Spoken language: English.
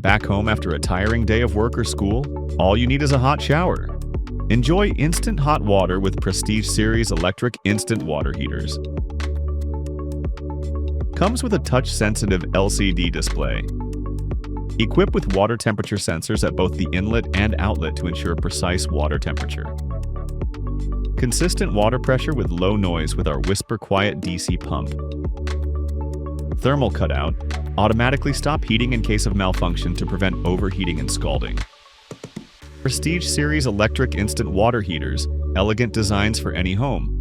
Back home after a tiring day of work or school? All you need is a hot shower. Enjoy instant hot water with Prestige Series electric instant water heaters. Comes with a touch-sensitive LCD display. Equipped with water temperature sensors at both the inlet and outlet to ensure precise water temperature. Consistent water pressure with low noise with our Whisper Quiet DC pump. Thermal cutout. Automatically stop heating in case of malfunction to prevent overheating and scalding. Prestige Series electric instant water heaters. Elegant designs for any home.